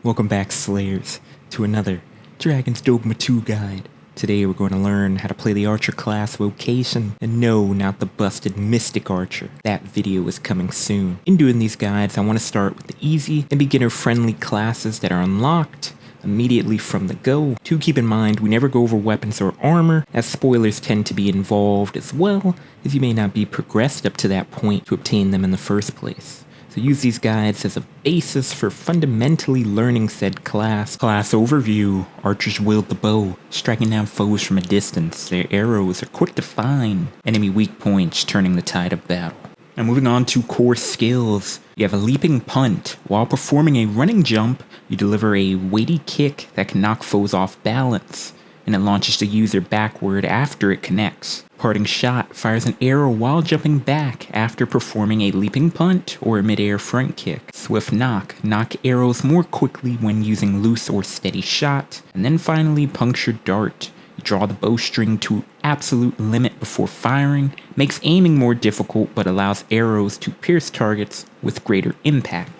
Welcome back, Slayers, to another Dragon's Dogma 2 guide. Today we're going to learn how to play the Archer class Vocation, and no, not the busted Mystic Archer. That video is coming soon. In doing these guides, I want to start with the easy and beginner-friendly classes that are unlocked immediately from the go. To keep in mind, we never go over weapons or armor, as spoilers tend to be involved as well, as you may not be progressed up to that point to obtain them in the first place. So use these guides as a basis for fundamentally learning said class. Class overview. Archers wield the bow, striking down foes from a distance. Their arrows are quick to find enemy weak points, turning the tide of battle. Now moving on to core skills. You have a leaping punt. While performing a running jump, you deliver a weighty kick that can knock foes off balance, and it launches the user backward after it connects. Parting shot fires an arrow while jumping back after performing a leaping punt or a mid-air front kick. Swift knock arrows more quickly when using loose or steady shot. And then finally, puncture dart. You draw the bowstring to absolute limit before firing, makes aiming more difficult but allows arrows to pierce targets with greater impact.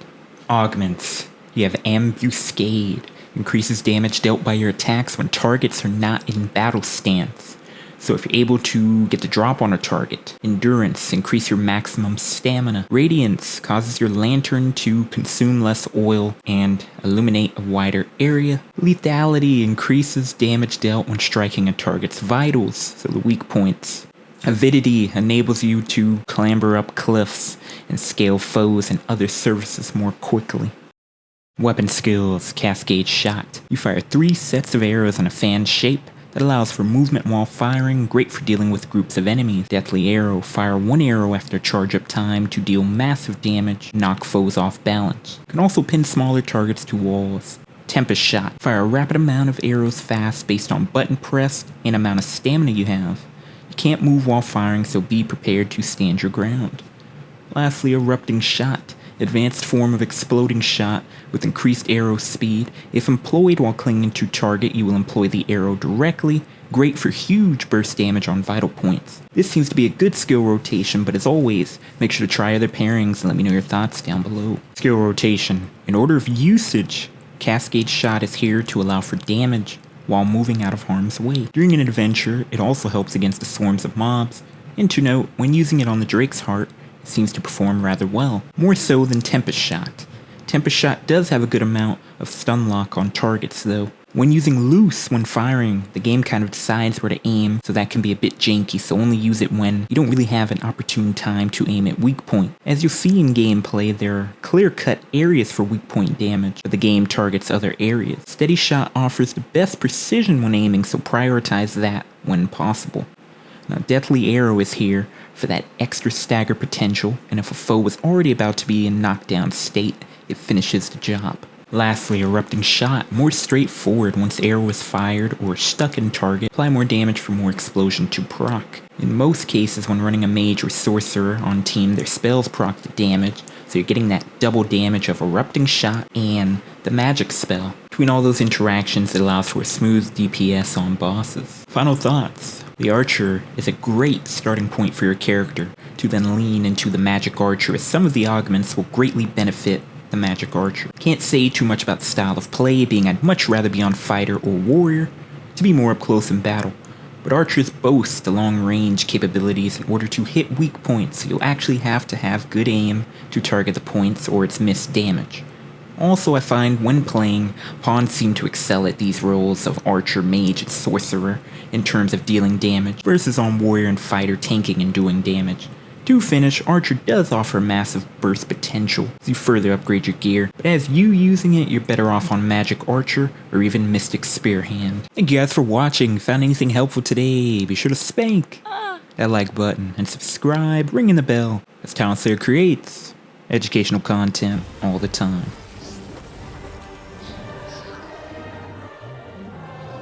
Augments. You have ambuscade. Increases damage dealt by your attacks when targets are not in battle stance. So if you're able to get the drop on a target. Endurance, increase your maximum stamina. Radiance, causes your lantern to consume less oil and illuminate a wider area. Lethality, increases damage dealt when striking a target's vitals, so the weak points. Avidity enables you to clamber up cliffs and scale foes and other surfaces more quickly. Weapon skills, cascade shot. You fire 3 sets of arrows in a fan shape that allows for movement while firing, great for dealing with groups of enemies. Deathly arrow, fire 1 arrow after charge up time to deal massive damage, knock foes off balance. Can also pin smaller targets to walls. Tempest shot, fire a rapid amount of arrows fast based on button pressed and amount of stamina you have. You can't move while firing, so be prepared to stand your ground. Lastly, erupting shot. Advanced form of exploding shot with increased arrow speed. If employed while clinging to target, you will employ the arrow directly. Great for huge burst damage on vital points. This seems to be a good skill rotation, but as always, make sure to try other pairings and let me know your thoughts down below. Skill rotation. In order of usage, cascade shot is here to allow for damage while moving out of harm's way. During an adventure, it also helps against the swarms of mobs. And to note, when using it on the Drake's Heart, it seems to perform rather well, more so than Tempest Shot. Tempest Shot does have a good amount of stun lock on targets though. When using loose when firing, the game kind of decides where to aim, so that can be a bit janky, so only use it when you don't really have an opportune time to aim at weak point. As you'll see in gameplay, there are clear-cut areas for weak point damage, but the game targets other areas. Steady Shot offers the best precision when aiming, so prioritize that when possible. Now, Deathly Arrow is here for that extra stagger potential, and if a foe was already about to be in knockdown state, it finishes the job. Lastly, Erupting Shot, more straightforward. Once arrow is fired or stuck in target, apply more damage for more explosion to proc. In most cases, when running a mage or sorcerer on team, their spells proc the damage, so you're getting that double damage of Erupting Shot and the magic spell. Between all those interactions, it allows for a smooth DPS on bosses. Final thoughts. The Archer is a great starting point for your character, to then lean into the Magic Archer, as some of the augments will greatly benefit the Magic Archer. Can't say too much about the style of play, being I'd much rather be on Fighter or Warrior to be more up close in battle, but Archers boast the long range capabilities in order to hit weak points, so you'll actually have to have good aim to target the points or it's missed damage. Also, I find when playing, pawns seem to excel at these roles of Archer, Mage, and Sorcerer in terms of dealing damage, versus on Warrior and Fighter tanking and doing damage. To finish, Archer does offer massive burst potential as you further upgrade your gear, but as you using it, you're better off on Magic Archer or even Mystic Spearhand. Thank you guys for watching. Found anything helpful today? Be sure to spank that like button and subscribe, ringing the bell, as Ty1slayer creates educational content all the time.